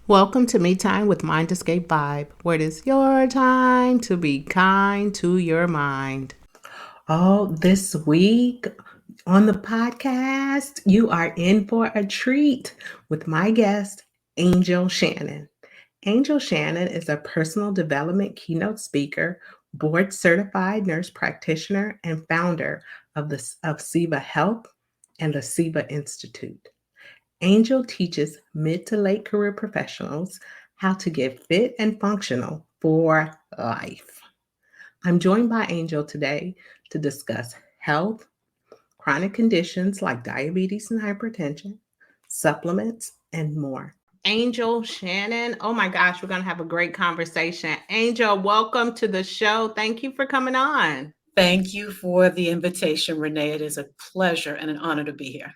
Welcome to Me Time with Mind Escape Vibe, where it is your time to be kind to your mind. Oh, this week on the podcast, you are in for a treat with my guest, Angel Shannon. Angel Shannon is a personal development keynote speaker, board certified nurse practitioner, and founder of SIVA Health and the SIVA Institute. Angel teaches mid to late career professionals how to get fit and functional for life. I'm joined by Angel today to discuss health, chronic conditions like diabetes and hypertension, supplements, and more. Angel Shannon, oh my gosh, we're going to have a great conversation. Angel, welcome to the show. Thank you for coming on. Thank you for the invitation, Renee. It is a pleasure and an honor to be here.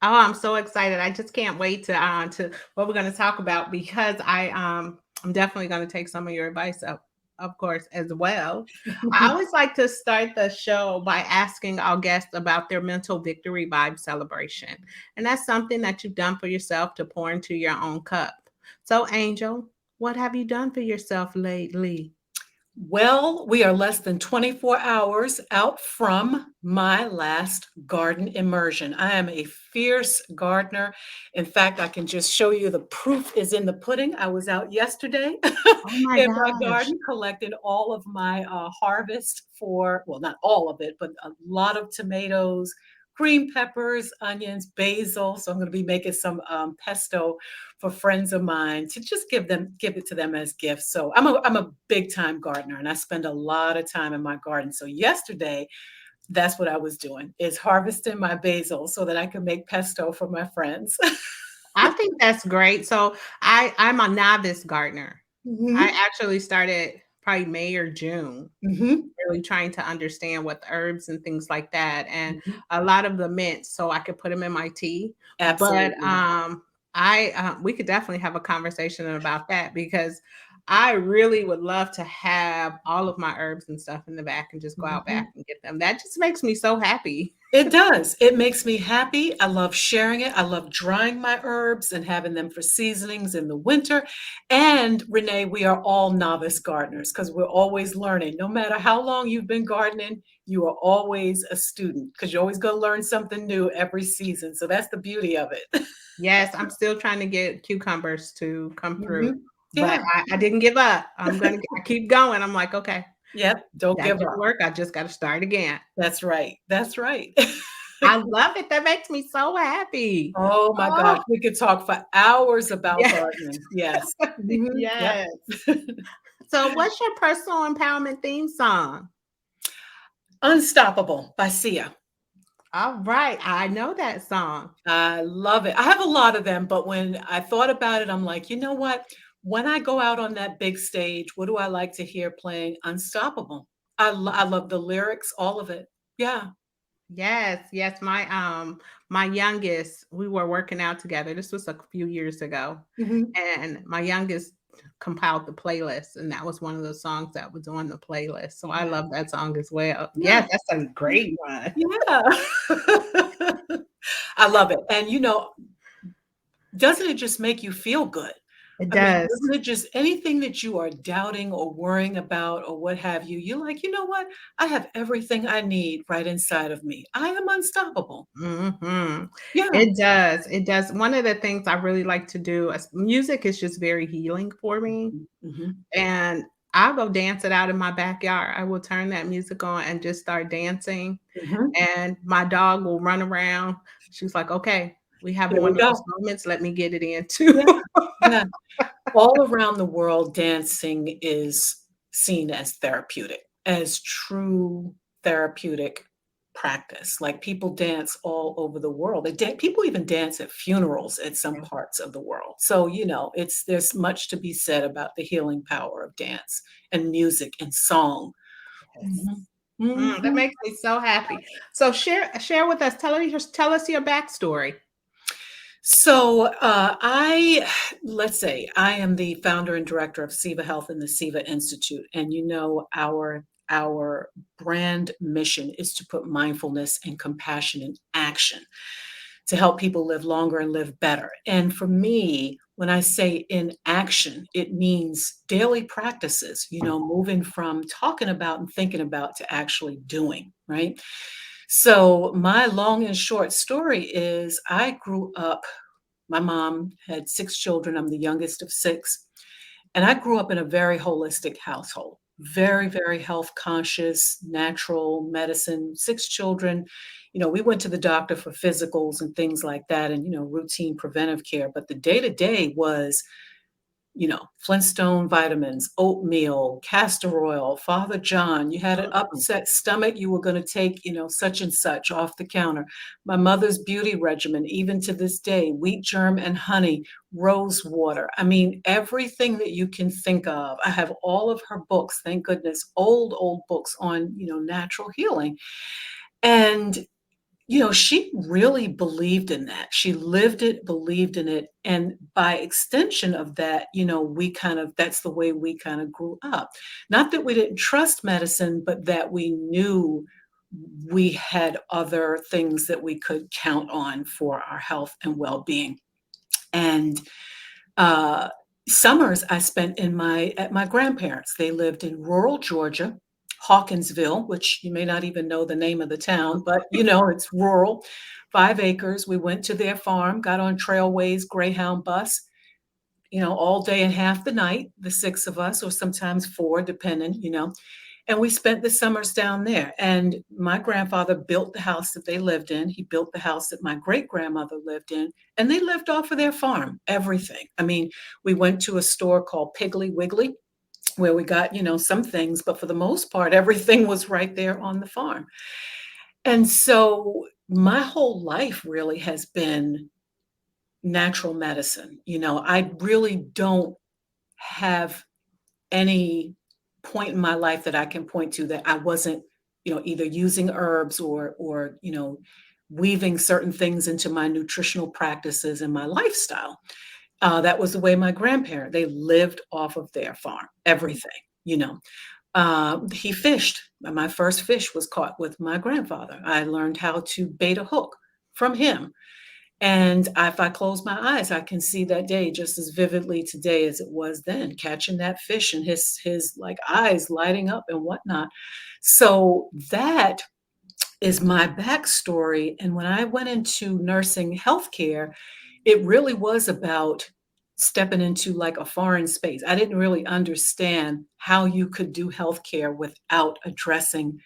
Oh, I'm so excited. I just can't wait to what we're going to talk about because I'm definitely going to take some of your advice up, of course, as well. I always like to start the show by asking our guests about their mental victory vibe celebration. And that's something that you've done for yourself to pour into your own cup. So, Angel, what have you done for yourself lately? Well, we are less than 24 hours out from my last garden immersion. I am a fierce gardener. In fact, I can just show you the proof is in the pudding. I was out yesterday Oh my in my gosh. garden collecting all of my harvest for, well, not all of it, but a lot of tomatoes, green peppers, onions, basil. So I'm going to be making some pesto for friends of mine to just give it to them as gifts. So I'm a big time gardener and I spend a lot of time in my garden. So yesterday, that's what I was doing is harvesting my basil so that I could make pesto for my friends. I think that's great. So I'm a novice gardener. I hmm actually started probably May or June, hmm really trying to understand what the herbs and things like that, and hmm a lot of the mints so I could put them in my tea. But Absolutely. we could definitely have a conversation about that because I really would love to have all of my herbs and stuff in the back and just go out back Mhm. and get them. That just makes me so happy. It does. It makes me happy. I love sharing it. I love drying my herbs and having them for seasonings in the winter. And Renee, we are all novice gardeners because we're always learning. No matter how long you've been gardening, you are always a student because you're always going to learn something new every season. So that's the beauty of it. Yes, I'm still trying to get cucumbers to come through, Mhm. but Yeah. I didn't give up. I keep going. I'm like, okay, Yep. Don't that give didn't up. work. I just got to start again. That's right. That's right. I love it. That makes me so happy. Oh my gosh, Oh, we could talk for hours about yeah. gardening. Yes. Yep. Yes. So, what's your personal empowerment theme song? Unstoppable by Sia. All right. I know that song. I love it. I have a lot of them, but when I thought about it, I'm like, you know what? When I go out on that big stage, what do I like to hear playing? Unstoppable. I love the lyrics, all of it. Yeah. Yes, yes. My youngest, we were working out together. This was a few years ago. Mhm. And my youngest compiled the playlist, and that was one of the songs that was on the playlist. So I Yeah. love that song as well. Yeah. Yes, that's a great one. Yeah. I love it. And doesn't it just make you feel good? It I mean, does. doesn't it just anything that you are doubting or worrying about or what have you, you're like, you know what? I have everything I need right inside of me. I am unstoppable. Mhm. Yeah. It does, it does. One of the things I really like to do is music is just very healing for me, Mhm, mhm, and I'll go dance it out in my backyard. I will turn that music on and just start dancing, mhm. and my dog will run around. She's like, "Okay, we have Here one we of those go. moments. Let me get it in too." Yeah, yeah. All around the world, dancing is seen as therapeutic, as true therapeutic practice. Like people dance all over the world. People even dance at funerals at some parts of the world. So, it's there's much to be said about the healing power of dance and music and song. Yes. Mhm. Mhm. That makes me so happy. So share with us. Tell us your backstory. So, let's say I am the founder and director of SIVA Health and the SIVA Institute. And our brand mission is to put mindfulness and compassion in action to help people live longer and live better. And for me, when I say in action, it means daily practices, moving from talking about and thinking about to actually doing, right? So, my long and short story is I grew up, my mom had six children. I'm the youngest of six. And I grew up in a very holistic household, very, very health conscious, natural medicine, six children. We went to the doctor for physicals and things like that and, routine preventive care. But the day to day was Flintstone vitamins, oatmeal, castor oil, Father John. You had an Mm. upset stomach, you were going to take, such and such off the counter. My mother's beauty regimen, even to this day, wheat germ and honey, rose water. I mean, everything that you can think of. I have all of her books, thank goodness, old books on, natural healing. And she really believed in that. She lived it, believed in it. And by extension of that, that's the way we kind of grew up. Not that we didn't trust medicine, but that we knew we had other things that we could count on for our health and well being. And uh, summers I spent at my grandparents'. They lived in rural Georgia, Hawkinsville, which you may not even know the name of the town, but it's rural, 5 acres. We went to their farm, got on Trailways Greyhound bus, all day and half the night, the six of us, or sometimes four, depending. And we spent the summers down there. And my grandfather built the house that they lived in. He built the house that my great grandmother lived in. And they lived off of their farm, everything. I mean, we went to a store called Piggly Wiggly where we got, some things, but for the most part, everything was right there on the farm. And so my whole life really has been natural medicine. I really don't have any point in my life that I can point to that I wasn't, either using herbs or weaving certain things into my nutritional practices and my lifestyle. That was the way my grandparents, they lived off of their farm, everything, you know. He fished. My first fish was caught with my grandfather. I learned how to bait a hook from him. And if I close my eyes, I can see that day just as vividly today as it was then, catching that fish and his like eyes lighting up and whatnot. So that is my backstory. And when I went into nursing healthcare, it really was about stepping into like a foreign space. I didn't really understand how you could do healthcare without addressing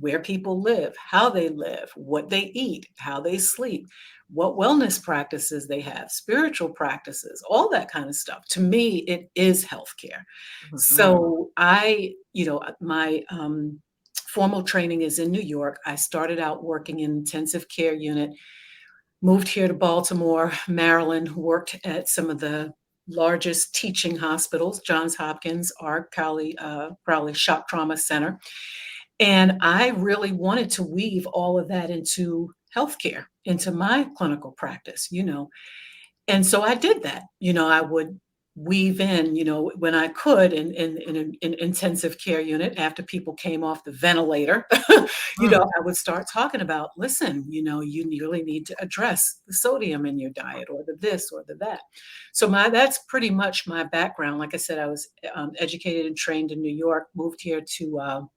where people live, how they live, what they eat, how they sleep, what wellness practices they have, spiritual practices, all that kind of stuff. To me, it is healthcare. Mhm. So my formal training is in New York. I started out working in intensive care unit, moved here to Baltimore, Maryland, worked at some of the largest teaching hospitals, Johns Hopkins, our Crowley Shock Trauma Center. And I really wanted to weave all of that into healthcare, into my clinical practice. And so I did that. I would weave in, when I could in an intensive care unit after people came off the ventilator, Mm. I would start talking about, listen, you really need to address the sodium in your diet or the this or the that. So that's pretty much my background. Like I said, I was educated and trained in New York, moved here to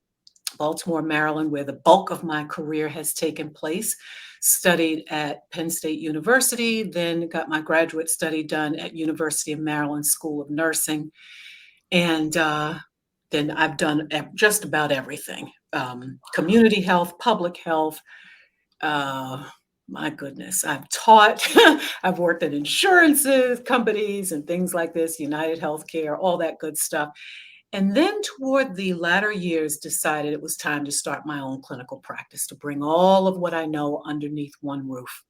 Baltimore, Maryland, where the bulk of my career has taken place. Studied at Penn State University, then got my graduate study done at University of Maryland School of Nursing. And then I've done just about everything. Community health, public health, uh, my goodness, I've taught, I've worked at insurances, companies, and things like this, United Healthcare, all that good stuff. And then toward the latter years, decided it was time to start my own clinical practice to bring all of what I know underneath one roof.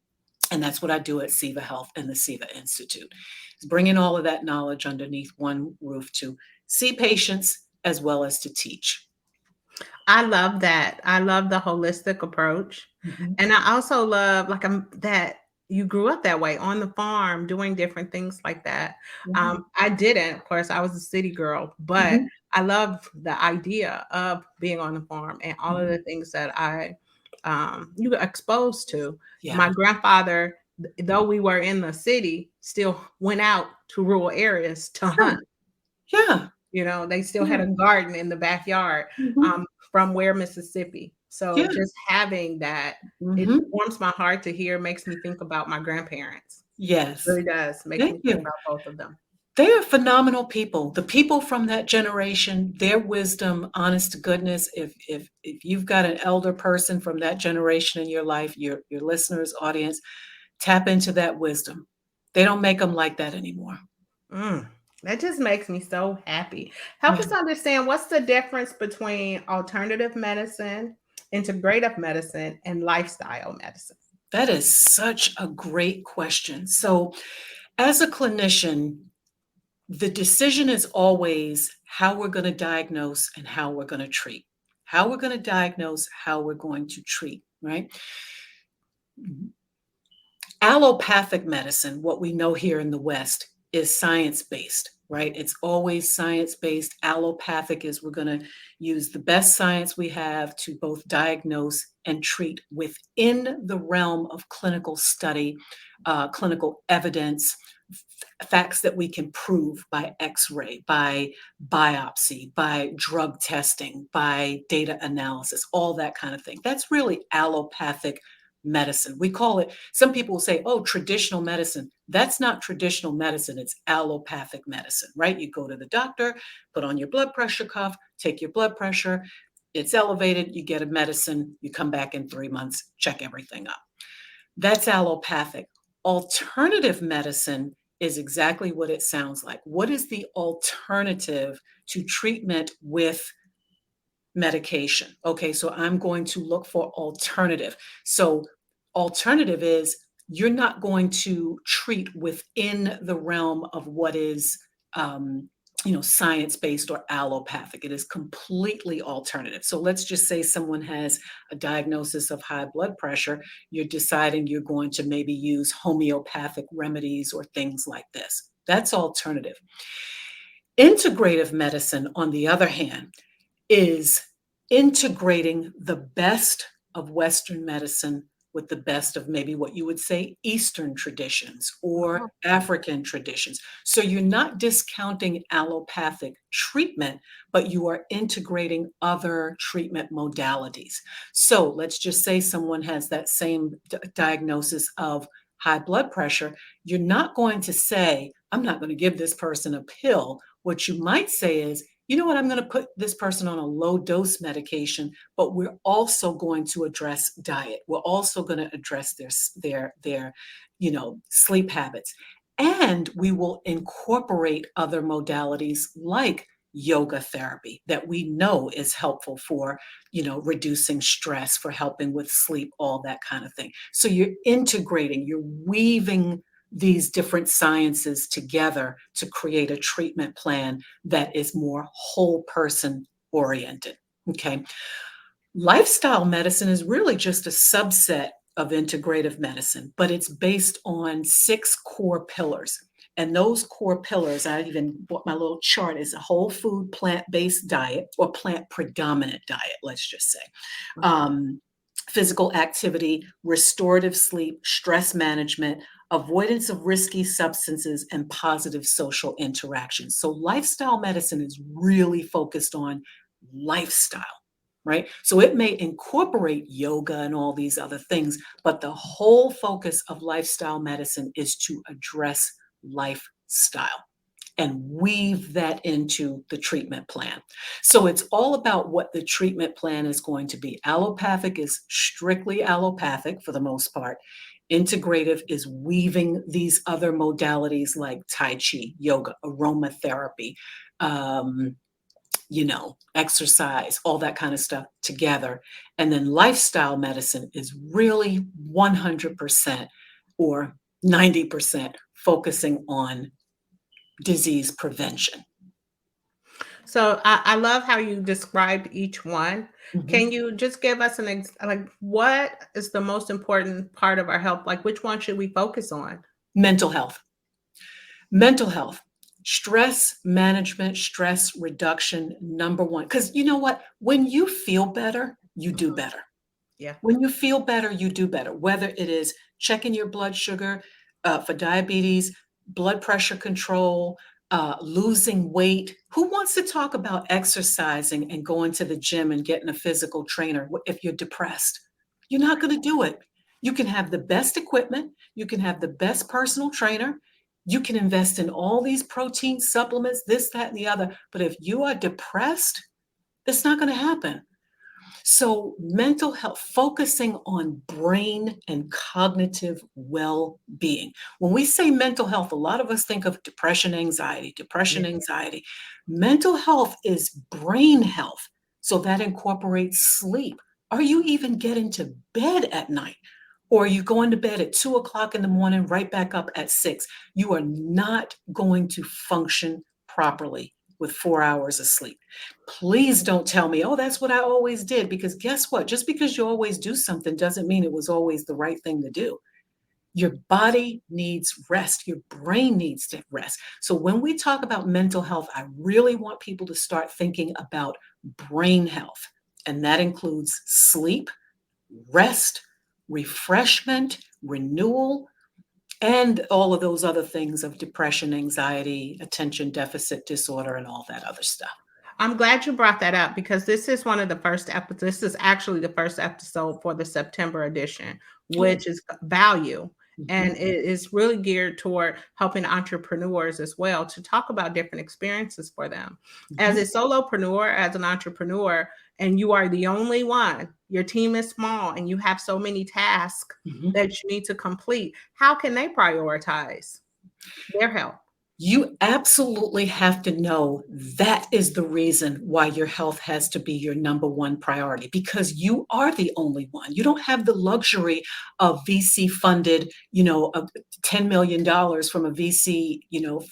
And that's what I do at Siva Health and the Siva Institute, is bringing all of that knowledge underneath one roof to see patients as well as to teach. I love that. I love the holistic approach. Mhm, And I also love like that you grew up that way on the farm doing different things like that. right. I didn't, of course, I was a city girl, but Mhm, I love the idea of being on the farm and all of mhm. the things that you got exposed to. Yeah. My grandfather though we were in the city, still went out to rural areas to Yeah, hunt. yeah, They still had yeah. a garden in the backyard, Mhm. from Ware, Mississippi. So Yeah. just having that, it Mhm. warms my heart to hear, makes me think about my grandparents. Yes. Really does, makes Thank me think you. about both of them. They are phenomenal people. The people from that generation, their wisdom, honest to goodness, if you've got an elder person from that generation in your life, your listeners, audience, tap into that wisdom. They don't make them like that anymore. Mm, that just makes me so happy. Help Yeah. us understand, what's the difference between alternative medicine, integrative medicine, and lifestyle medicine? That is such a great question. So, as a clinician, the decision is always how we're going to diagnose and how we're going to treat. How we're going to diagnose, how we're going to treat, right? Allopathic medicine, what we know here in the West, is science based, right? It's always science based. Allopathic is we're going to use the best science we have to both diagnose and treat within the realm of clinical study, clinical evidence, facts that we can prove by x ray, by biopsy, by drug testing, by data analysis, all that kind of thing. That's really allopathic medicine. We call it, some people will say, oh, traditional medicine. That's not traditional medicine, it's allopathic medicine, right? You go to the doctor, put on your blood pressure cuff, take your blood pressure, it's elevated, you get a medicine, you come back in 3 months, check everything up. That's allopathic. Alternative medicine is exactly what it sounds like. What is the alternative to treatment with medication? Okay, so I'm going to look for alternative. So, alternative is you're not going to treat within the realm of what is science based or allopathic. It is completely alternative. So let's just say someone has a diagnosis of high blood pressure. You're deciding you're going to maybe use homeopathic remedies or things like this. That's alternative. Integrative medicine, on the other hand, is integrating the best of Western medicine with the best of maybe what you would say Eastern traditions or Okay. African traditions. So you're not discounting allopathic treatment, but you are integrating other treatment modalities. So let's just say someone has that same diagnosis of high blood pressure. You're not going to say, I'm not going to give this person a pill. What you might say is, you know what, I'm going to put this person on a low dose medication, but we're also going to address diet. We're also going to address their sleep habits. And we will incorporate other modalities like yoga therapy that we know is helpful for, reducing stress, for helping with sleep, all that kind of thing. So you're integrating, you're weaving these different sciences together to create a treatment plan that is more whole person oriented. Okay. Lifestyle medicine is really just a subset of integrative medicine, but it's based on 6 core pillars. And those core pillars, I even bought my little chart, is a whole food plant based diet or plant predominant diet, let's just say. Okay. Um, Physical activity, restorative sleep, stress management, avoidance of risky substances, and positive social interactions. So, lifestyle medicine is really focused on lifestyle, right? So, it may incorporate yoga and all these other things, but the whole focus of lifestyle medicine is to address lifestyle and weave that into the treatment plan. So it's all about what the treatment plan is going to be. Allopathic is strictly allopathic for the most part. Integrative is weaving these other modalities like Tai Chi, yoga, aromatherapy, um, exercise, all that kind of stuff together. And then lifestyle medicine is really 100% or 90% focusing on disease prevention. So I love how you described each one. Mhm. Can you just give us like, what is the most important part of our health? Like, which one should we focus on? Mental health. Mental health. Stress management, stress reduction, number one. Because you know what? When you feel better, you do Mhm. better. Yeah. When you feel better, you do better, whether it is checking your blood sugar for diabetes, blood pressure control, losing weight. Who wants to talk about exercising and going to the gym and getting a physical trainer if you're depressed? You're not going to do it. You can have the best equipment, you can have the best personal trainer, you can invest in all these protein supplements, this, that, and the other. But if you are depressed, it's not going to happen. So, mental health, focusing on brain and cognitive well being. When we say mental health, a lot of us think of depression, anxiety, Yeah. depression, anxiety. Mental health is brain health. So, that incorporates sleep. Are you even getting to bed at night? Or are you going to bed at 2 o'clock in the morning, right back up at 6? You are not going to function properly with 4 hours of sleep. Please don't tell me, oh, that's what I always did. Because guess what? Just because you always do something doesn't mean it was always the right thing to do. Your body needs rest. Your brain needs to rest. So when we talk about mental health, I really want people to start thinking about brain health. And that includes sleep, rest, refreshment, renewal, and all of those other things of depression, anxiety, attention deficit disorder, and all that other stuff. I'm glad you brought that up because this is one of the first episodes. This is actually the first episode for the September edition, Oh, which is value. mhm, And it is really geared toward helping entrepreneurs as well to talk about different experiences for them. As mhm, a solopreneur, as an entrepreneur, and you are the only one, your team is small and you have so many tasks mhm. that you need to complete, how can they prioritize their health? You absolutely have to know that is the reason why your health has to be your number one priority because you are the only one. You don't have the luxury of VC funded, of $10 million dollars from a VC,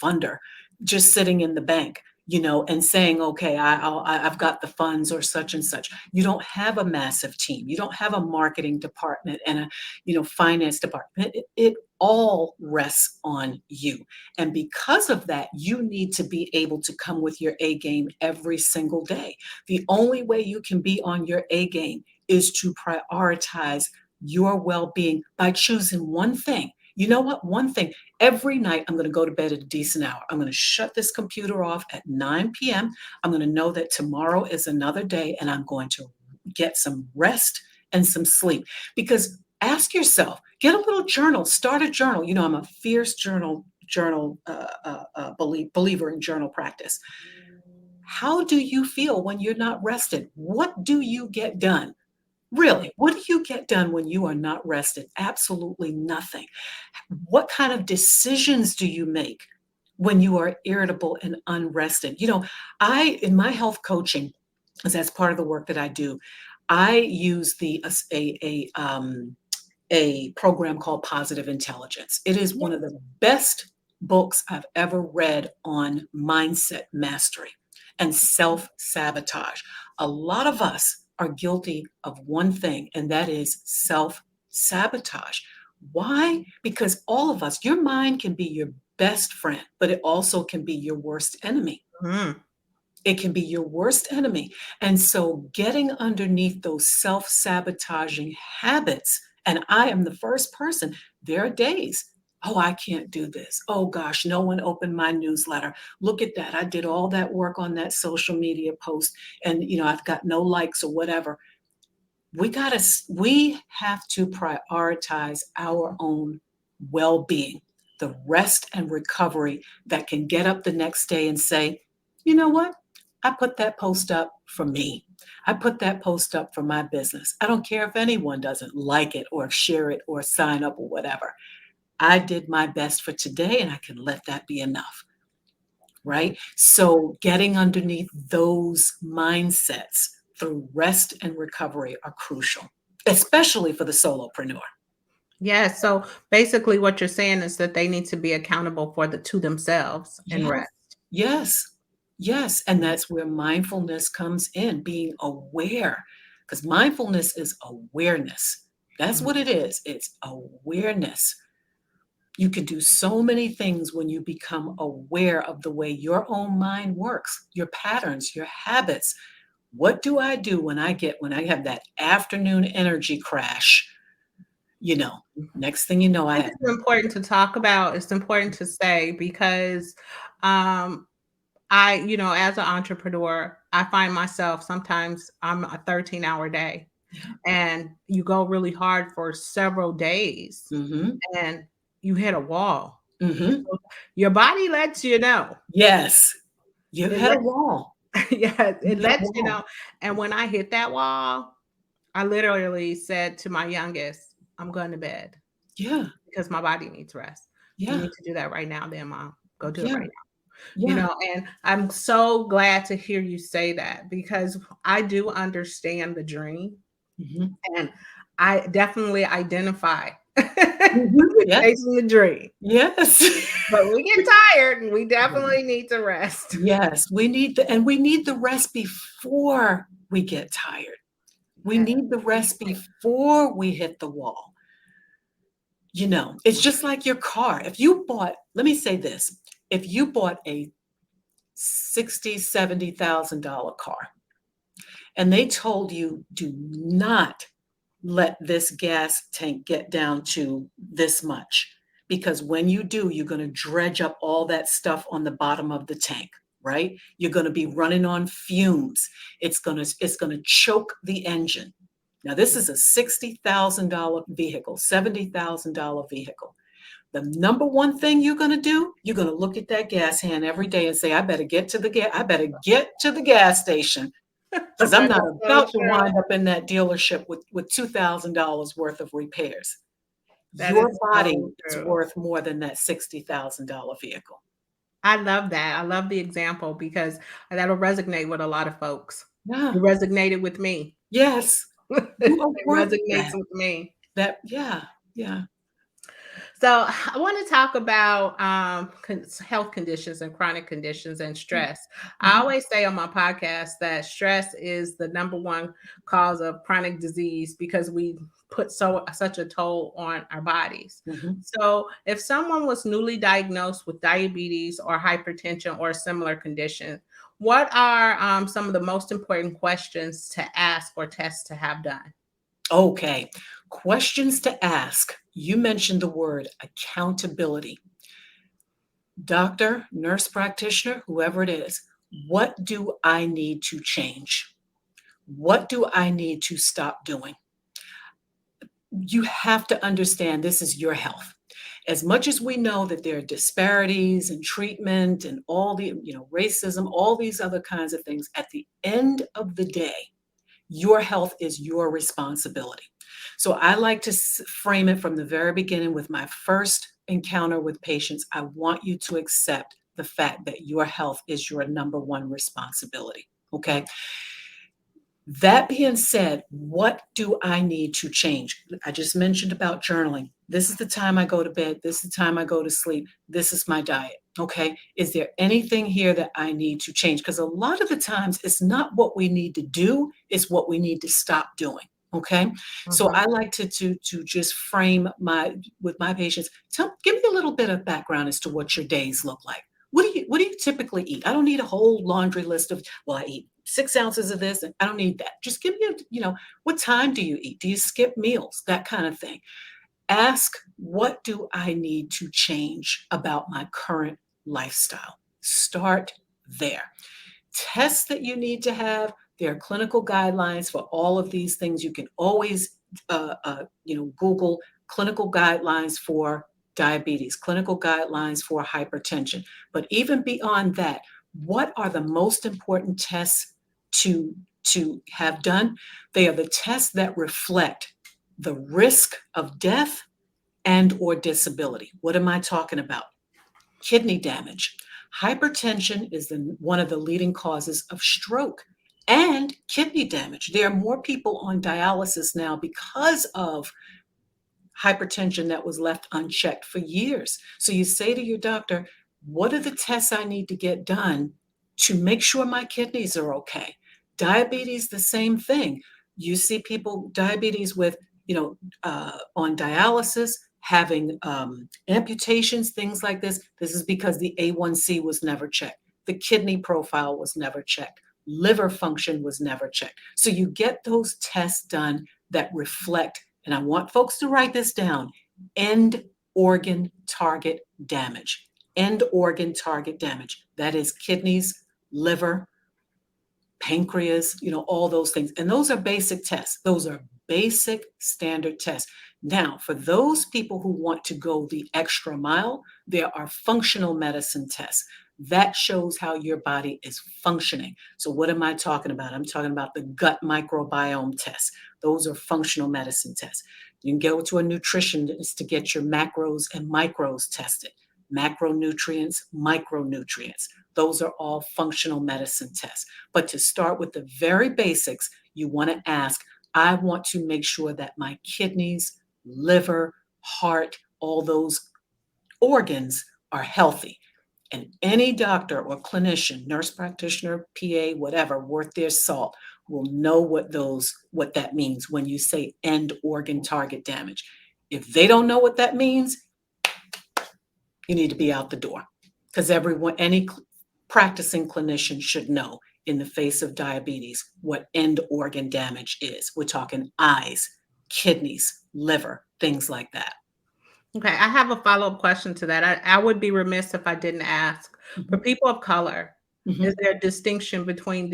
funder just sitting in the bank. And saying, okay, I've got the funds or such and such. You don't have a massive team. You don't have a marketing department and a, finance department. It all rests on you. And because of that, you need to be able to come with your A game every single day. The only way you can be on your A game is to prioritize your well being by choosing one thing. You know what? One thing. Every night, I'm going to go to bed at a decent hour. I'm going to shut this computer off at 9 p.m. I'm going to know that tomorrow is another day and I'm going to get some rest and some sleep. Because ask yourself, get a little journal, start a journal. I'm a fierce believer in journal practice. How do you feel when you're not rested? What do you get done? Really, what do you get done when you are not rested? Absolutely nothing. What kind of decisions do you make when you are irritable and unrested? In my health coaching, as that's part of the work that I do, I use a program called Positive Intelligence. It is one of the best books I've ever read on mindset mastery and self sabotage. A lot of us are guilty of one thing, and that is self sabotage. Why? Because all of us, your mind can be your best friend, but it also can be your worst enemy. Mm. It can be your worst enemy. And so getting underneath those self sabotaging habits, and I am the first person, there are days, oh, I can't do this. Oh gosh, no one opened my newsletter. Look at that. I did all that work on that social media post and I've got no likes or whatever. We have to prioritize our own well-being, the rest and recovery that can get up the next day and say, you know what? I put that post up for me. I put that post up for my business. I don't care if anyone doesn't like it or share it or sign up or whatever. I did my best for today and I can let that be enough, right? So getting underneath those mindsets through rest and recovery are crucial, especially for the solopreneur. Yes. So basically, what you're saying is that they need to be accountable for the to themselves and Yes, rest. yes, yes. And that's where mindfulness comes in, being aware, because mindfulness is awareness. That's Mm. what it is. It's awareness. You can do so many things when you become aware of the way your own mind works, your patterns, your habits, What do I do when I have that afternoon energy crash? You know, next thing you know, I I think have it's important to talk about. It's important to say because um, as an entrepreneur, I find myself sometimes I'm a 13-hour day yeah. and you go really hard for several days Mhm. and you hit a wall. And Mhm. so your body lets you know. Yes. You It hit a lets wall. yeah, You it hit a lets you wall. know. And when I hit that wall, I literally said to my youngest, I'm going to bed Yeah. because my body needs rest. You Yeah. need to do that right now, then mom. Go do it Yeah. right Yeah. and I'm so glad to hear you say that because I do understand the dream Mhm. and I definitely identify Mhm. with Yes. chasing the dream. Yes. But we get We tired and we yeah. definitely need to rest. Yes, we need the rest before we get tired. We Yes, need the good rest point. before we hit the wall. You know, it's just like your car. If you bought, let me say this, if you bought a 60, $70,000 car and they told you do not let this gas tank get down to this much because when you do, you're going to dredge up all that stuff on the bottom of the tank, right? You're going to be running on fumes. It's going to choke the engine. Now this is a $60,000 vehicle, $70,000 vehicle. The number one thing you're going to do, you're going to look at that gas hand every day and say, I better get to the gas station because I'm That not is so about to true. wind up in that dealership with $2,000 worth of repairs. That Your is body so is true. worth more than that $60,000 vehicle. I love that. I love the example because that'll resonate with a lot of folks. Yeah. It resonated with me. Yes. You It are worth resonates that. with me. Yeah. Yeah. So I want to talk about health conditions and chronic conditions and stress. I Mhm. always say on my podcast that stress is the number one cause of chronic disease because we put such a toll on our bodies. Mhm. So if someone was newly diagnosed with diabetes or hypertension or a similar condition, what are some of the most important questions to ask or tests to have done? Okay. Questions to ask. You mentioned the word accountability. Doctor, nurse practitioner, whoever it is, what do I need to change? What do I need to stop doing? You have to understand this is your health. As much as we know that there are disparities in treatment and all the, racism, all these other kinds of things, at the end of the day, your health is your responsibility. So I like to frame it from the very beginning with my first encounter with patients. I want you to accept the fact that your health is your number one responsibility. Okay. That being said, what do I need to change? I just mentioned about journaling. This is the time I go to bed. This is the time I go to sleep. This is my diet. Okay. Is there anything here that I need to change? Because a lot of the times it's not what we need to do, it's what we need to stop doing. Okay. So Mhm. I like to just frame my with my patients. Give me a little bit of background as to what your days look like. What do you typically eat? I don't need a whole laundry list of, well, I eat 6 ounces of this, and I don't need that. Just give me what time do you eat? Do you skip meals? That kind of thing. Ask, what do I need to change about my current lifestyle? Start there. Tests that you need to have, there are clinical guidelines for all of these things. You can always, Google clinical guidelines for diabetes, clinical guidelines for hypertension. But even beyond that, what are the most important tests to have done? They are the tests that reflect the risk of death and or disability. What am I talking about? Kidney damage. Hypertension is one of the leading causes of stroke and kidney damage. There are more people on dialysis now because of hypertension that was left unchecked for years. So you say to your doctor, what are the tests I need to get done to make sure my kidneys are okay? Diabetes, the same thing. You see people, diabetes with, on dialysis, having amputations, things like this. This is because the A1C was never checked. The kidney profile was never checked. liver function was never checked. So you get those tests done that reflect, and I want folks to write this down, end organ target damage. End organ target damage. That is kidneys, liver, pancreas, all those things. And those are basic tests. Those are basic standard tests. Now, for those people who want to go the extra mile, there are functional medicine tests. That shows how your body is functioning. So, what am I talking about? I'm talking about the gut microbiome tests. Those are functional medicine tests. You can go to a nutritionist to get your macros and micros tested. Macronutrients, micronutrients. Those are all functional medicine tests. But to start with the very basics, you want to ask, I want to make sure that my kidneys, liver, heart, all those organs are healthy. And any doctor or clinician, nurse practitioner, PA, whatever, worth their salt, will know what that means when you say end organ target damage. If they don't know what that means, you need to be out the door, because any practicing clinician should know in the face of diabetes what end organ damage is. We're talking eyes, kidneys, liver, things like that. Okay, I have a follow-up question to that. I would be remiss if I didn't ask. For Mhm, people of color, is mhm. there a distinction between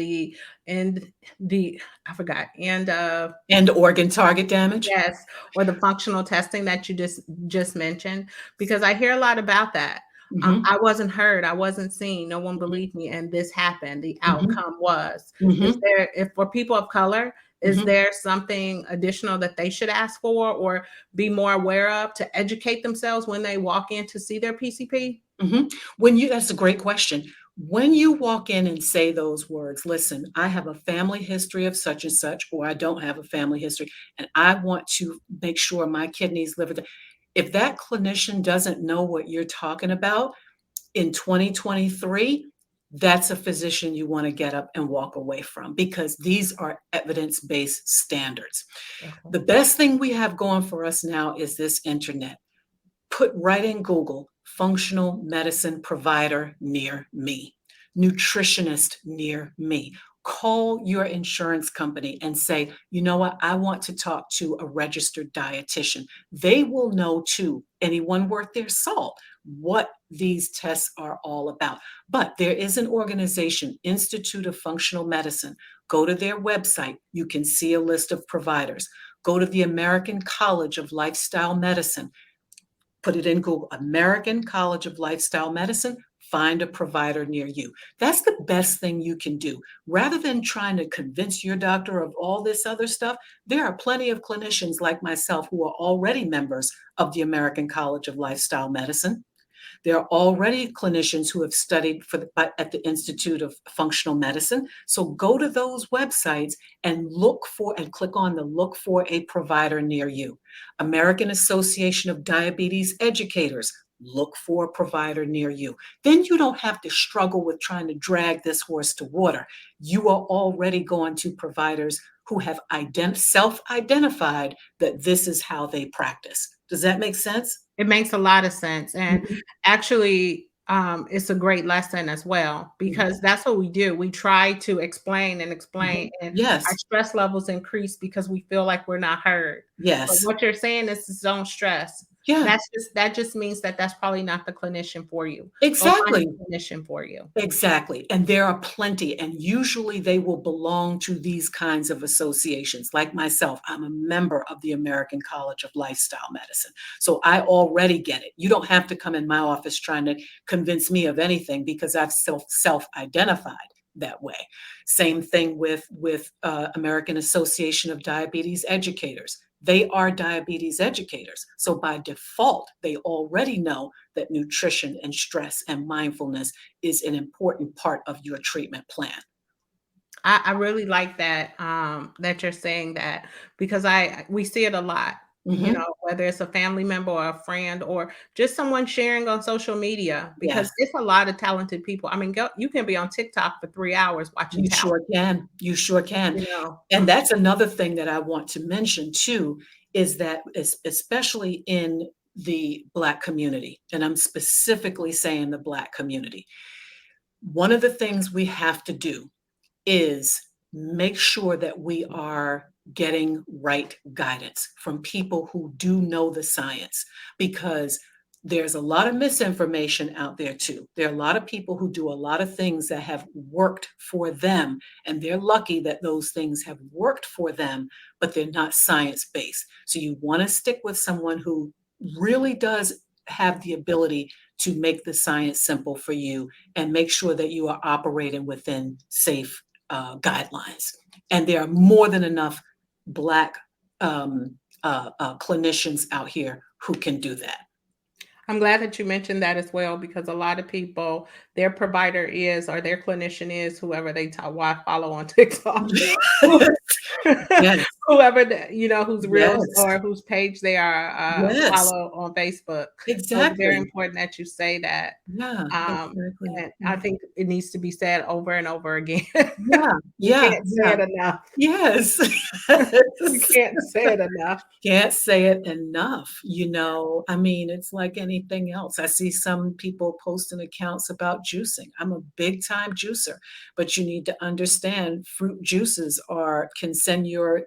and I forgot, End organ target damage. yes, or the functional testing that you just mentioned? Because I hear a lot about that. Mhm, I wasn't heard, I wasn't seen, no one mhm, believed me, and this happened. The mhm, outcome was. Is mhm, there, if for people of color, is mhm. there something additional that they should ask for or be more aware of to educate themselves when they walk in to see their PCP? Mhm. That's a great question. When you walk in and say those words, listen, I have a family history of such and such, or I don't have a family history, and I want to make sure my kidneys, liver, if that clinician doesn't know what you're talking about in 2023, that's a physician you want to get up and walk away from, because these are evidence based standards. Okay. The best thing we have going for us now is this internet. Put right in Google, functional medicine provider near me, nutritionist near me. Call your insurance company and say, you know what, I want to talk to a registered dietitian. They will know too, anyone worth their salt, what these tests are all about. But there is an organization, Institute of Functional Medicine. Go to their website. You can see a list of providers. Go to the American College of Lifestyle Medicine. Put it in Google, American College of Lifestyle Medicine, find a provider near you. That's the best thing you can do. Rather than trying to convince your doctor of all this other stuff, there are plenty of clinicians like myself who are already members of the American College of Lifestyle Medicine. There are already clinicians who have studied at the Institute of Functional Medicine. So go to those websites and click on the look for a provider near you. American Association of Diabetes Educators, look for a provider near you. Then you don't have to struggle with trying to drag this horse to water. You are already going to providers who have self identified that this is how they practice. Does that make sense? It makes a lot of sense, and Mhm, actually, it's a great lesson as well mhm, because that's what we do. We try to explain and explain, mhm. and our Yes, stress levels increase because we feel like we're not heard. But yes. what you're saying is don't stress. Yeah, That just means that that's probably not the clinician for you. Go find exactly. a clinician for you. Exactly. And there are plenty, and usually they will belong to these kinds of associations. Like myself, I'm a member of the American College of Lifestyle Medicine. So I already get it. You don't have to come in my office trying to convince me of anything because I've self-identified that way. Same thing with American Association of Diabetes Educators. They are diabetes educators. So by default, they already know that nutrition and stress and mindfulness is an important part of your treatment plan. I really like that, that you're saying that because we see it a lot, Mhm. whether it's a family member or a friend or just someone sharing on social media because Yes, it's a lot of talented people. I mean, you can be on TikTok for 3 hours watching you talent, sure can. You sure can. you know? And that's another thing that I want to mention too, is that especially in the Black community, and I'm specifically saying the Black community, one of the things we have to do is make sure that we are getting right guidance from people who do know the science, because there's a lot of misinformation out there too. There are a lot of people who do a lot of things that have worked for them, and they're lucky that those things have worked for them, but they're not science based. So you want to stick with someone who really does have the ability to make the science simple for you and make sure that you are operating within safe guidelines. And there are more than enough Black um, clinicians out here who can do that. I'm glad that you mentioned that as well, because a lot of people, their provider is, or their clinician is, whoever they follow on TikTok, Yes, whoever whose reels yes, or whose page they are yes, follow on Facebook. So it's very exactly. important that you say that. Yeah, Um, exactly. and I think it needs to be said over and over again. Yeah, You yeah, can't say yeah. it enough. Yes. You can't say it enough. Can't say it enough, you know? I mean, it's like anything else. I see some people posting accounts about juicing. I'm a big time juicer, but you need to understand fruit juices can send your,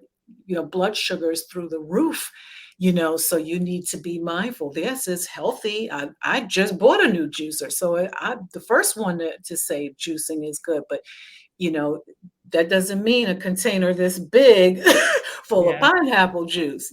blood sugars through the roof, so you need to be mindful. This is healthy. I just bought a new juicer. So I'm the first one to say juicing is good, but you know, that doesn't mean a container this big full of Yeah. pineapple juice,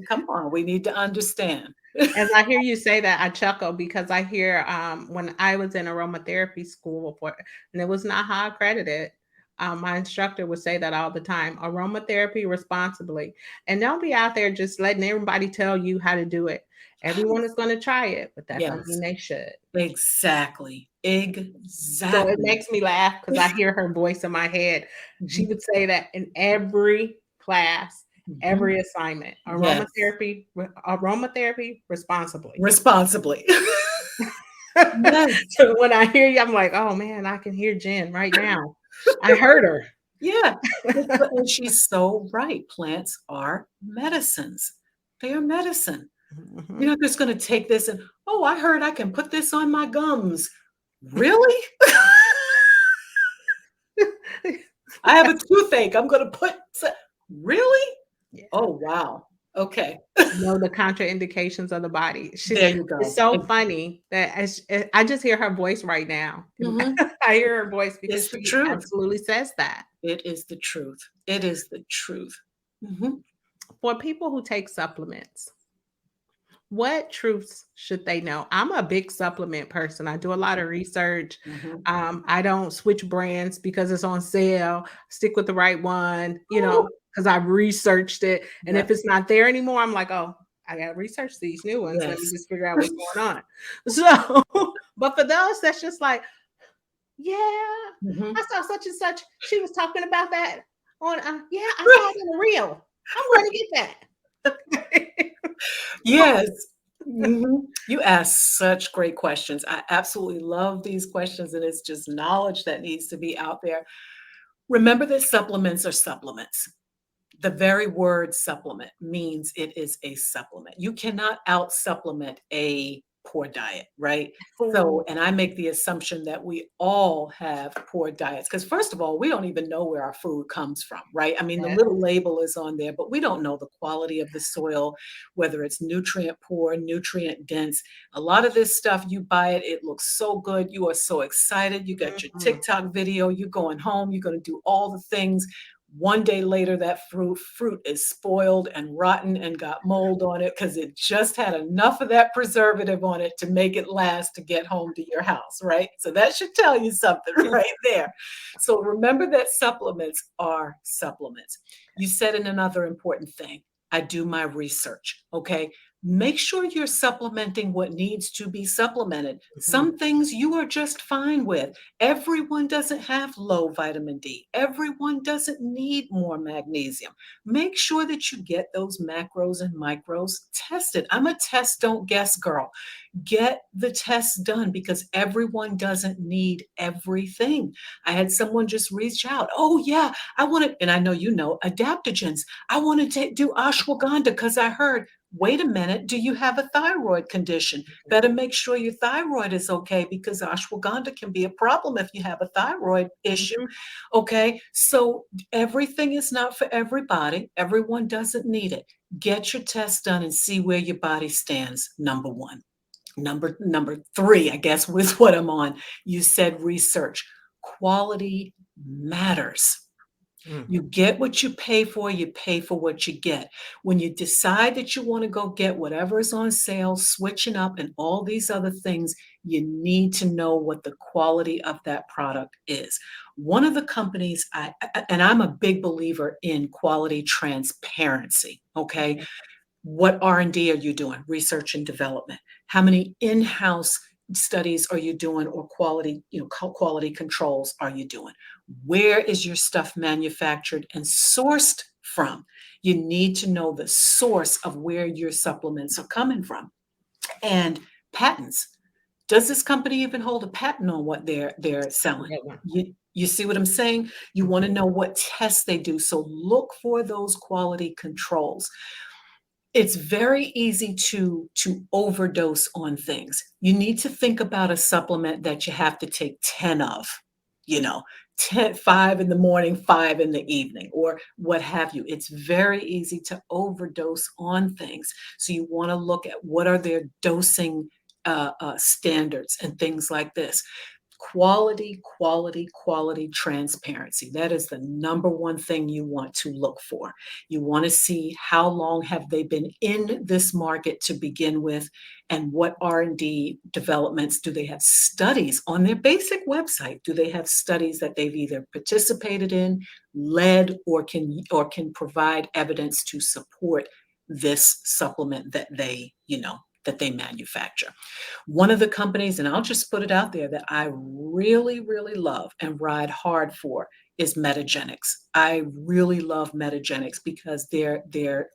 come on, we need to understand. As I hear you say that, I chuckle because I hear when I was in aromatherapy school before, and it was not high accredited. My instructor would say that all the time: aromatherapy responsibly, and don't be out there just letting everybody tell you how to do it. Everyone is going to try it, but that don't Yes, mean they should. exactly, So it exactly. makes me laugh because I hear her voice in my head. She Mhm, would say that in every class, mhm. every assignment, Yes, aromatherapy responsibly. responsibly. Yes, So when I hear you, I'm like, oh man, I can hear Jen right now. I heard her. yeah, and she's so right, plants are medicines. They are medicine. You're Mhm. not just gonna take this and, "Oh, I heard I can put this on my gums." Really? I have a toothache. I'm gonna really? Yeah. Oh, wow. Okay. Know the contraindications of the body. There you It's go. so funny that I just hear her voice right now. Mhm. I hear her voice because It's the she truth. absolutely says that. It is the truth. It is the truth. Mhm. For people who take supplements, what truths should they know? I'm a big supplement person. I do a lot of research. Mhm. I don't switch brands because it's on sale. Stick with the right one, Ooh. because I've researched it. And if Yep. it's not there anymore, I'm like, oh, I got to research these new ones. Let me Yes. just figure out what's going on. So, but for those that's just like, yeah, Mhm. I saw such and such. She was talking about that on, yeah, I saw it in a reel. I'm going to get that. Yes. Mhm. You ask such great questions. I absolutely love these questions, and it's just knowledge that needs to be out there. Remember that supplements are supplements. The very word supplement means it is a supplement. You cannot out supplement a poor diet, right? Oh, So, and I make the assumption that we all have poor diets because, first of all, we don't even know where our food comes from, right? I mean, the yeah. little label is on there, but we don't know the quality of the soil, whether it's nutrient poor, nutrient dense. A lot of this stuff, you buy it, it looks so good. You are so excited. You got your Mhm. TikTok video, you're going home, you're going to do all the things. One day later, that fruit is spoiled and rotten and got mold on it because it just had enough of that preservative on it to make it last to get home to your house, right? So that should tell you something right there. So remember that supplements are supplements. You said in another important thing, I do my research, okay? Make sure you're supplementing what needs to be supplemented. Mhm. Some things you are just fine with. Everyone doesn't have low vitamin D. Everyone doesn't need more magnesium. Make sure that you get those macros and micros tested. I'm a test, don't guess girl. Get the tests done because everyone doesn't need everything. I had someone just reach out. Oh, yeah, I want to, and I know you know adaptogens. I want to do ashwagandha because I heard. Wait a minute, do you have a thyroid condition? Better make sure your thyroid is okay because ashwagandha can be a problem if you have a thyroid issue. Mhm. Okay, so everything is not for everybody. Everyone doesn't need it. Get your test done and see where your body stands, number one. Number three, I guess, was what I'm on. You said research. Quality matters. Mm. You get what you pay for what you get. When you decide that you want to go get whatever is on sale, switching up and all these other things, you need to know what the quality of that product is. One of the companies and I'm a big believer in quality transparency, okay? Okay. What R&D are you doing? Research and development. How many in-house studies are you doing or quality, quality controls are you doing? Where is your stuff manufactured and sourced from? You need to know the source of where your supplements are coming from. And patents. Does this company even hold a patent on what they're That's a selling? good one. You see what I'm saying? You want to Mhm. know what tests they do. So look for those quality controls. It's very easy to overdose on things. You need to think about a supplement that you have to take 10 of, you know, 10, 5 in the morning, 5 in the evening, or what have you. It's very easy to overdose on things. So you want to look at what are their dosing standards and things like this. Quality, quality, quality transparency. That is the number one thing you want to look for. You want to see how long have they been in this market to begin with, and what R&D developments do they have studies on their basic website? Do they have studies that they've either participated in, led, or can provide evidence to support this supplement that they manufacture? One of the companies, and I'll just put it out there, that I really, really love and ride hard for is Metagenics. I really love Metagenics because their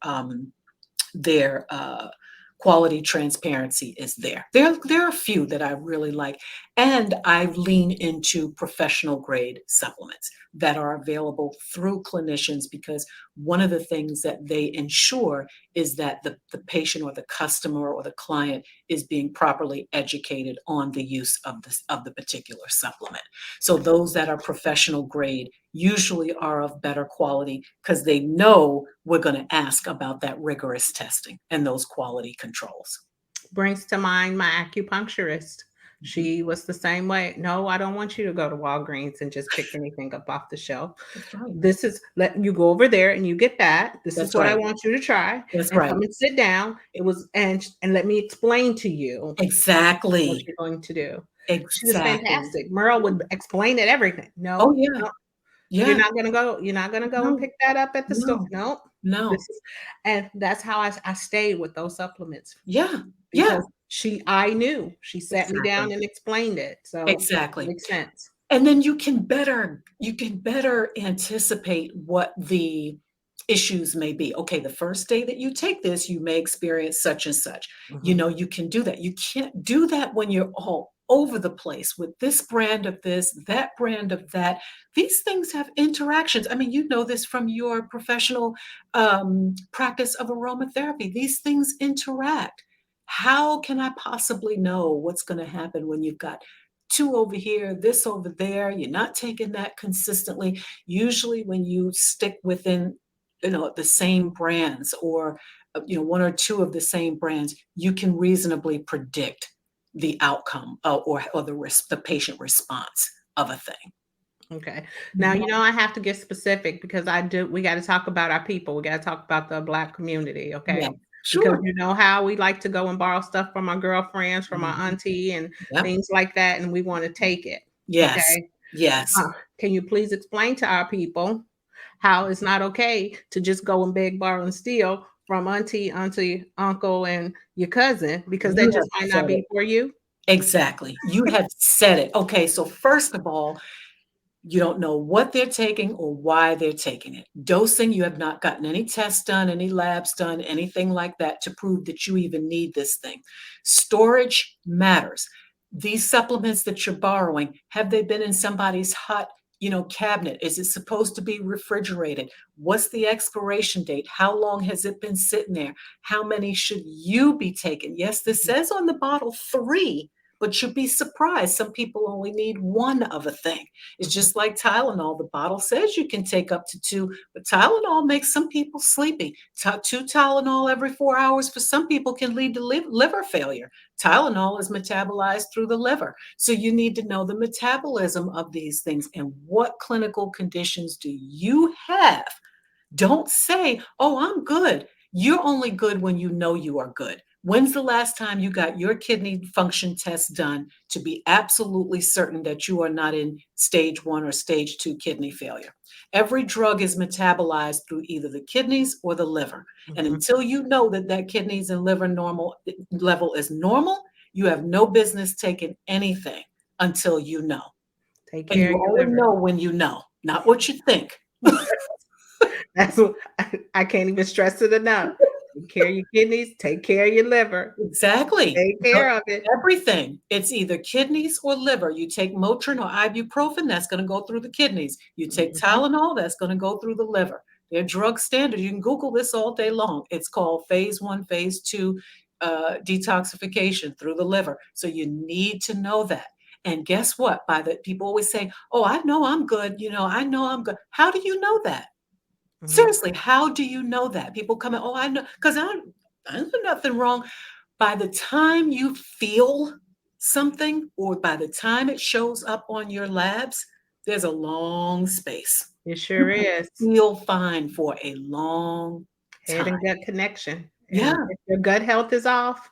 quality transparency is there. There are a few that I really like, and I lean into professional grade supplements that are available through clinicians because one of the things that they ensure is that the patient or the customer or the client is being properly educated on the use of the particular supplement. So those that are professional grade usually are of better quality because they know we're going to ask about that rigorous testing and those quality controls. Brings to mind my acupuncturist. Mhm. She was the same way. No, I don't want you to go to Walgreens and just pick anything up off the shelf. That's right. This is let you go over there and you get that. This is That's what I right. want you to try That's and right. come and sit down. It was and let me explain to you what Exactly. you're going to do. She was Exactly. fantastic. Merle Yeah. would explain it everything. Oh, No, yeah. no, Yeah. you're not gonna go and No. pick that up at the store. No. No, this No. is and that's how I stayed with those supplements Yeah. Yeah. because I knew. She sat me down Exactly. and explained it, so it Exactly. makes sense. And then you can better anticipate what the issues may be. Okay, the first day that you take this, you may experience such and such. Mhm. You can do that. You can't do that when you're all over the place with this brand of this, that brand of that. These things have interactions. I mean, you know this from your professional practice of aromatherapy. These things interact. How can I possibly know what's going to happen when you've got two over here, this over there? You're not taking that consistently. Usually, when you stick within, the same brands or one or two of the same brands, you can reasonably predict the outcome or the patient response of a thing. Okay. Now, Mhm. I have to get specific because we gotta talk about our people. We gotta talk about the Black community, Yeah, okay? Because sure. you know how we like to go and borrow stuff from our girlfriends, from our Mhm. auntie, and Yep. things like that, and we wanna take it, Yes. okay? Yes. Can you please explain to our people how it's not okay to just go and beg, borrow, and steal from auntie, uncle, and your cousin because You that just have might said not it. be for you? Exactly. You have said it. Okay, so first of all, you don't know what they're taking or why they're taking it. Dosing, you have not gotten any tests done, any labs done, anything like that to prove that you even need this thing. Storage matters. These supplements that you're borrowing, have they been in somebody's hut cabinet? Is it supposed to be refrigerated? What's the expiration date? How long has it been sitting there? How many should you be taking? Yes, this says on the bottle 3, but you'd be surprised. Some people only need 1 of a thing. It's Mhm. just like Tylenol. The bottle says you can take up to 2, but Tylenol makes some people sleepy. 2 Tylenol every 4 hours for some people can lead to liver failure. Tylenol is metabolized through the liver. So you need to know the metabolism of these things and what clinical conditions do you have. Don't say, "Oh, I'm good." You're only good when you know you are good. When's the last time you got your kidney function test done to be absolutely certain that you are not in stage 1 or stage 2 kidney failure? Every drug is metabolized through either the kidneys or the liver. And Mhm. until you know that that kidneys and liver normal level is normal, you have no business taking anything until you know. Take And care you of your only liver. know when you know, not what you think. That's what I can't even stress it enough. Take care of your kidneys, take care of your liver, Exactly. take So care of it. everything, it's either kidneys or liver. You take Motrin or ibuprofen, that's gonna go through the kidneys. You take Mhm, Tylenol, that's gonna go through the liver. They're drug standard. You can Google this all day long. It's called phase 1, phase 2, detoxification through the liver. So you need to know that. And guess what? By the people always say, "Oh, I know I'm good, I know I'm good." How do you know that? mhm. Seriously, how do you know that? People come in, "Oh, I know, because I do nothing wrong." By the time you feel something or by the time it shows up on your labs, there's a long space. It You sure can is. feel fine for a long Head time. and gut connection, and Yeah, if your gut health is off,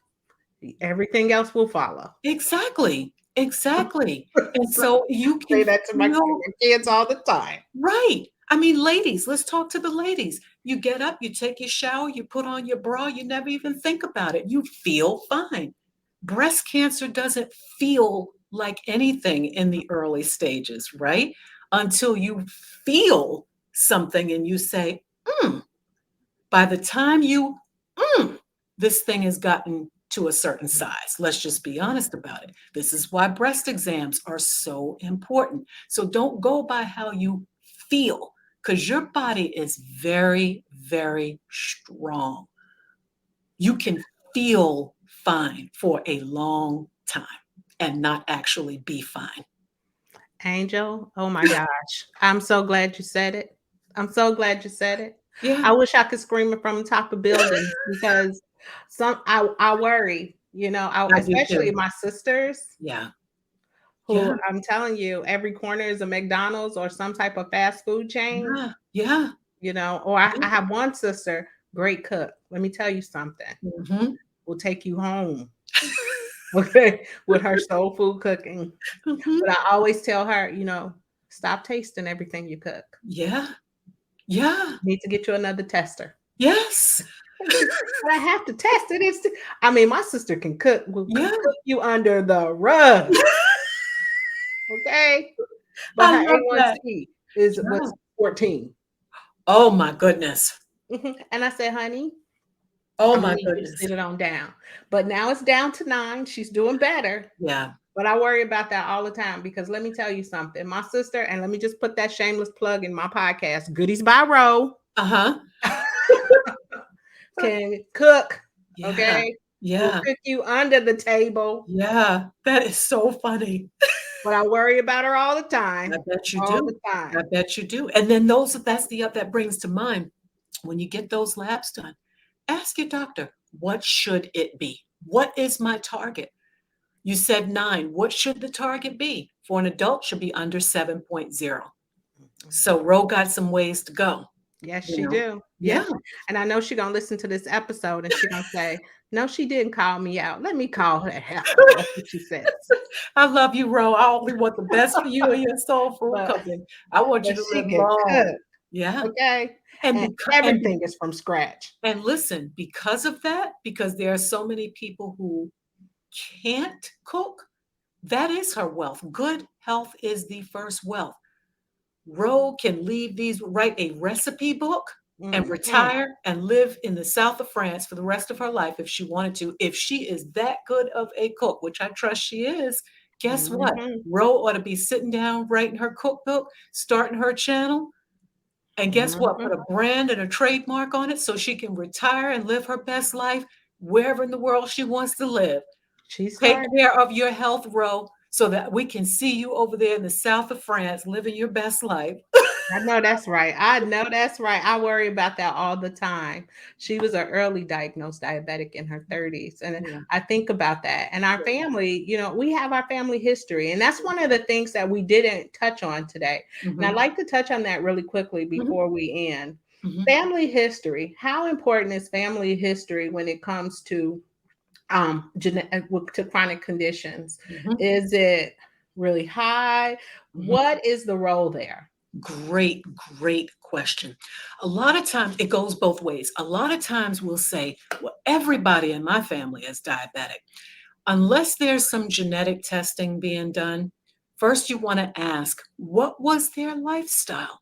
everything else will follow. exactly, exactly. And so you Say can that to feel my kids all the time. right. I mean, ladies, let's talk to the ladies. You get up, you take your shower, you put on your bra, you never even think about it. You feel fine. Breast cancer doesn't feel like anything in the early stages, right? Until you feel something and you say, mm, by the time you, mm, this thing has gotten to a certain size. Let's just be honest about it. This is why breast exams are so important. So don't go by how you feel because your body is very, very strong. You can feel fine for a long time and not actually be fine. Angel, oh my gosh, I'm so glad you said it. I'm so glad you said it. Yeah, I wish I could scream it from the top of buildings because I worry, I do especially too. my sisters Yeah, who yeah, I'm telling you, every corner is a McDonald's or some type of fast food chain, yeah, yeah. or I Yeah. have one sister, great cook. Let me tell you something. Mhm. Will take you home, okay, with her soul food cooking. Mhm. But I always tell her, stop tasting everything you cook. Yeah, yeah, Need to get you another tester. yes, But I have to test it. I mean, my sister can cook, will yeah. cook you under the rug, okay? But I her love that. A1C is Yeah. was 14. Oh my goodness. And I said, honey, Oh I'm gonna my need you to goodness. sit it on down. But now it's down to 9. She's doing better. Yeah. But I worry about that all the time because let me tell you something. My sister, and let me just put that shameless plug in my podcast, Goodies by Row, Uh-huh. can cook, Yeah. okay? Will Yeah. cook you under the table. Yeah. That is so funny. But I worry about her I bet you all the do. I time. bet you do. And then that brings to mind when you get those labs done, ask your doctor, what should it be? What is my target? You said 9. What should the target be? For an adult should be under 7.0. So Ro got some ways to go, Yes, you she know. do. Yeah. Yes, and I know she gonna listen to this episode and she gonna say, "No, she didn't call me out. Let me call her heifer." That's what she says. I love you, Ro. I only want the best for you and your soul food But cooking. I want you but to she live can long. cook, Yeah. okay? And And because everything is from scratch. and listen, because of that, because there are so many people who can't cook, that is her wealth. Good health is the first wealth. Ro can write a recipe book and Mhm. retire and live in the south of France for the rest of her life if she wanted to. If she is that good of a cook, which I trust she is, Guess what? Mhm. Ro ought to be sitting down, writing her cookbook, starting her channel, and guess what? Mhm. Put a brand and a trademark on it so she can retire and live her best life wherever in the world she wants to live. She Take started. care of your health, Ro, so that we can see you over there in the south of France living your best life. I know that's right. I know that's right. I worry about that all the time. She was an early diagnosed diabetic in her 30s. And Yeah. I think about that. And our family, we have our family history. And that's one of the things that we didn't touch on today. And I'd Mhm. like to touch on that really quickly Mhm. before we end. Mhm. Family history. How important is family history when it comes to to chronic conditions? Mhm. Is it really high? Mhm. What is the role there? Great, great question. A lot of times it goes both ways. A lot of times we'll say, well, everybody in my family is diabetic. Unless there's some genetic testing being done, first you want to ask, what was their lifestyle?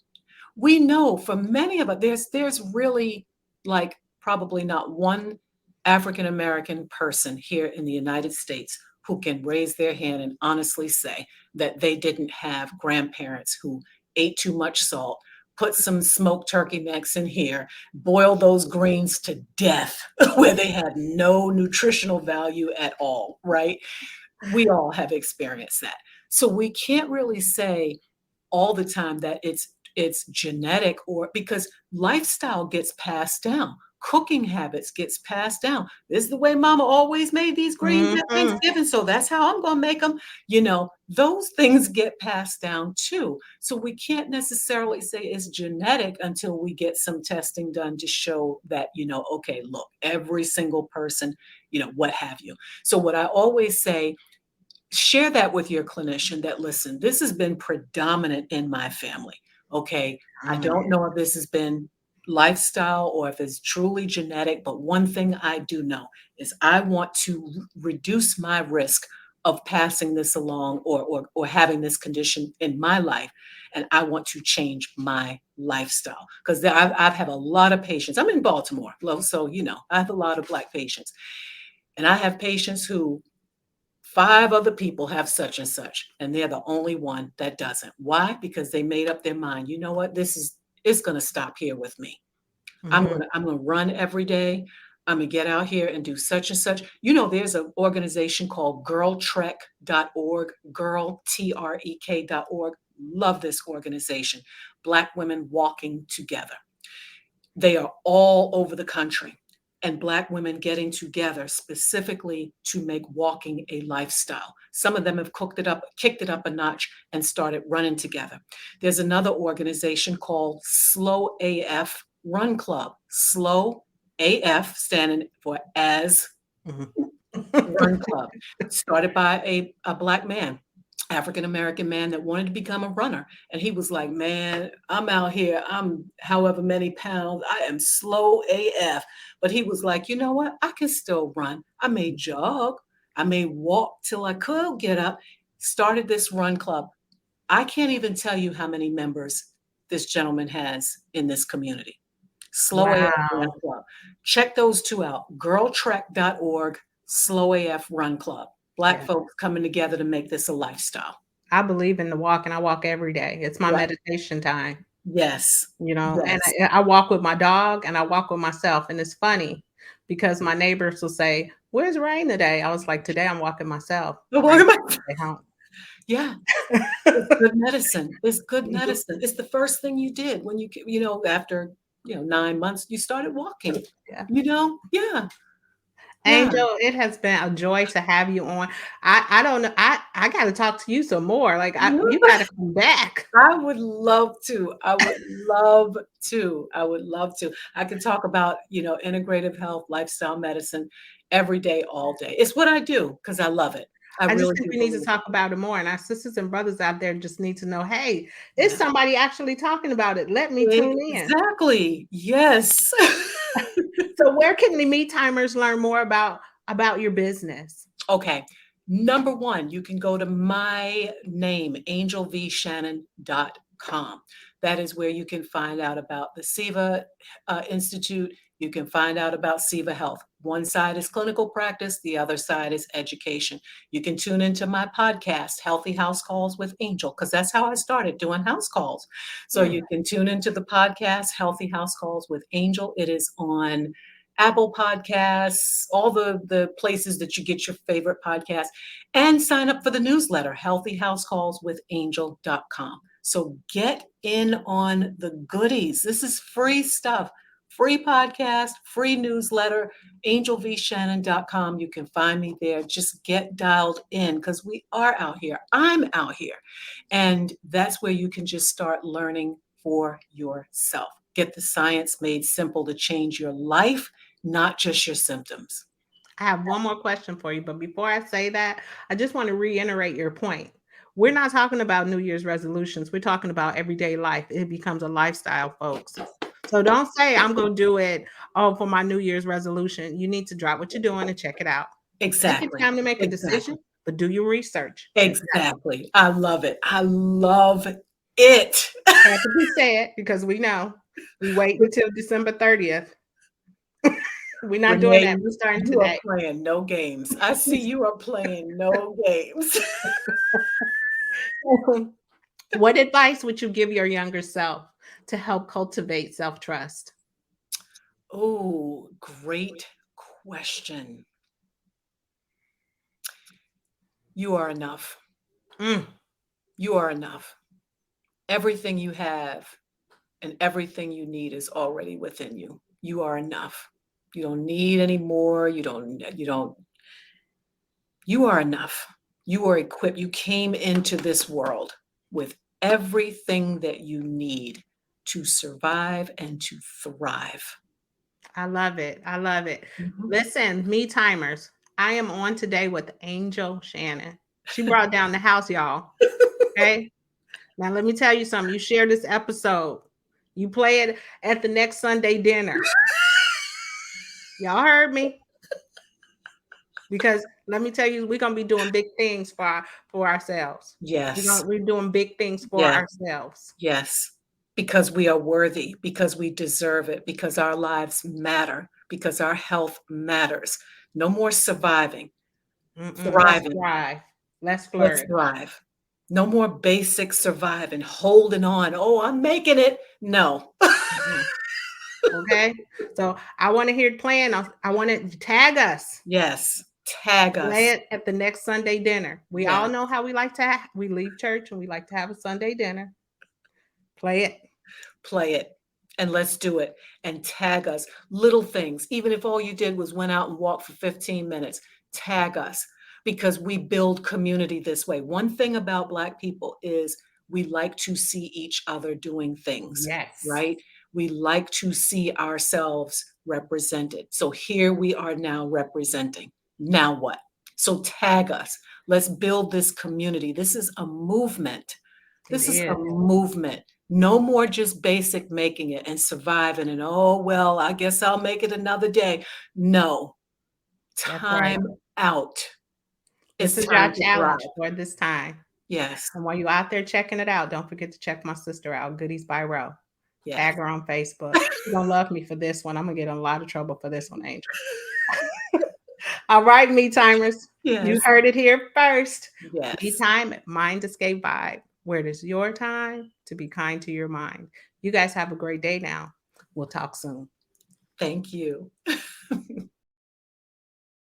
We know for many of us, there's really like probably not one African American person here in the United States who can raise their hand and honestly say that they didn't have grandparents who ate too much salt, put some smoked turkey necks in here, boil those greens to death where they had no nutritional value at all, right? We all have experienced that. So we can't really say all the time that it's genetic, or because lifestyle gets passed down, cooking habits gets passed down. This is the way mama always made these greens at Mhm. Thanksgiving, so that's how I'm going to make them. Those things get passed down too, so we can't necessarily say it's genetic until we get some testing done to show that, okay, look, every single person, what have you. So what I always say, share that with your clinician that, listen, this has been predominant in my family. Okay. I don't Dominant. know if this has been lifestyle or if it's truly genetic, but one thing I do know is I want to reduce my risk of passing this along, or having this condition in my life. And I want to change my lifestyle because I've had a lot of patients. I'm in Baltimore, so I have a lot of Black patients, and I have patients who five other people have such and such, and they're the only one that doesn't. Why? Because they made up their mind. You know what? It's going to stop here with me. Mhm. I'm going to run every day. I'm going to get out here and do such and such. There's an organization called girltrek.org, girltrek.org. Love this organization. Black women walking together. They are all over the country, and Black women getting together specifically to make walking a lifestyle. Some of them have kicked it up a notch and started running together. There's another organization called Slow AF Run Club. Slow AF, standing for As Mhm. Run Club, started by a Black man, African American man that wanted to become a runner. And he was like, man, I'm out here. I'm however many pounds. I am slow AF. But he was like, you know what? I can still run. I may jog. I may walk till I could get up. Started this run club. I can't even tell you how many members this gentleman has in this community. Slow AF Run Wow. Club. Check those two out. Girltrek.org, Slow AF Run Club. Black Yeah. folks coming together to make this a lifestyle. I believe in the walk, and I walk every day. It's my Right. meditation time, Yes. and Yes. I walk with my dog and I walk with myself. And it's funny because my neighbors will say, "Where's Rain today?" I was like, "Today I'm walking myself. But what Rain am I? stay home." Yeah. It's good medicine. It's good medicine. It's the first thing you did when after, 9 months, you started walking. Yeah. Yeah. Yeah. Angel, it has been a joy to have you on. I don't know. I got to talk to you some more. Like you got to come back. I would love to. I would love to. I would love to. I can talk about, integrative health, lifestyle medicine every day, all day. It's what I do because I love it. I I just really think do we need to believe it. talk about it more. And our sisters and brothers out there just need to know, hey, is Yeah. somebody actually talking about it? Let me tune in. Exactly. Yes. So where can the me timers learn more about your business? Okay. Number one, you can go to my name, angelvshannon.com. That is where you can find out about the SIVA Institute. You can find out about SIVA Health. One side is clinical practice, the other side is education. You can tune into my podcast, Healthy House Calls with Angel, because that's how I started doing house calls. So Hmm. you can tune into the podcast, Healthy House Calls with Angel. It is on Apple Podcasts, all the places that you get your favorite podcasts, and sign up for the newsletter, healthyhousecallswithangel.com. So get in on the goodies. This is free stuff, free podcast, free newsletter, angelvshannon.com. You can find me there. Just get dialed in because we are out here. I'm out here. And that's where you can just start learning for yourself. Get the science made simple to change your life, not just your symptoms. I have one more question for you, but before I say that, I just want to reiterate your point. We're not talking about New Year's resolutions. We're talking about everyday life. It becomes a lifestyle, folks. So don't say I'm going to do it, oh, for my New Year's resolution. You need to drop what you're doing and check it out. Take your Exactly. time to make a decision, Exactly. but do your research. Check it out. Exactly. I love it. I love it. Had to be said because we know we wait until December 30th. We're not doing Renee, that. We're starting you are today. playing no games. I see you are playing no games. What advice would you give your younger self to help cultivate self trust? Oh, great question. You are enough. Mm, You are enough. Everything you have and everything you need is already within you. You are enough. You don't need any more. You are enough. You are equipped. You came into this world with everything that you need to survive and to thrive. I love it. I love it. Mhm. Listen, me timers. I am on today with Angel Shannon. She brought down the house, y'all. Okay. Now, let me tell you something. You share this episode, you play it at the next Sunday dinner. Y'all heard me? Because let me tell you, we're gonna be doing big things for ourselves. Yes, We're doing big things for yes, ourselves. yes. Because we are worthy, because we deserve it, because our lives matter, because our health matters. No more surviving, Let's thriving. thrive. Let's Let's flourish. thrive. No more basic surviving, holding on. Oh, I'm making it. No. Mm-mm. Okay. So I want to hear playing. I want to tag us. Yes. Tag Play us. it at the next Sunday dinner. We all Yes. know how we like to we leave church and we like to have a Sunday dinner. Play it. Play it. And let's do it. And tag us. Little things. Even if all you did was went out and walked for 15 minutes, tag us because we build community this way. One thing about Black people is we like to see each other doing things, Yes. right? We like to see ourselves represented. So here we are now representing. Now what? So tag us. Let's build this community. This is a movement. It This is a is. movement. No more just basic making it and surviving and, oh, well, I guess I'll make it another day. No, That's right. time out. This It's is time our to thrive. challenge for this time. Yes, And while you're out there checking it out, don't forget to check my sister out, Goodies by Row. Tag yes. her on Facebook. She don't love me for this one. I'm gonna get in a lot of trouble for this one, Angel. All right, me timers. You Yes, heard it here first. Me yes. time, mind escape vibe. Where it is your time to be kind to your mind. You guys have a great day now. We'll talk soon. Thank you.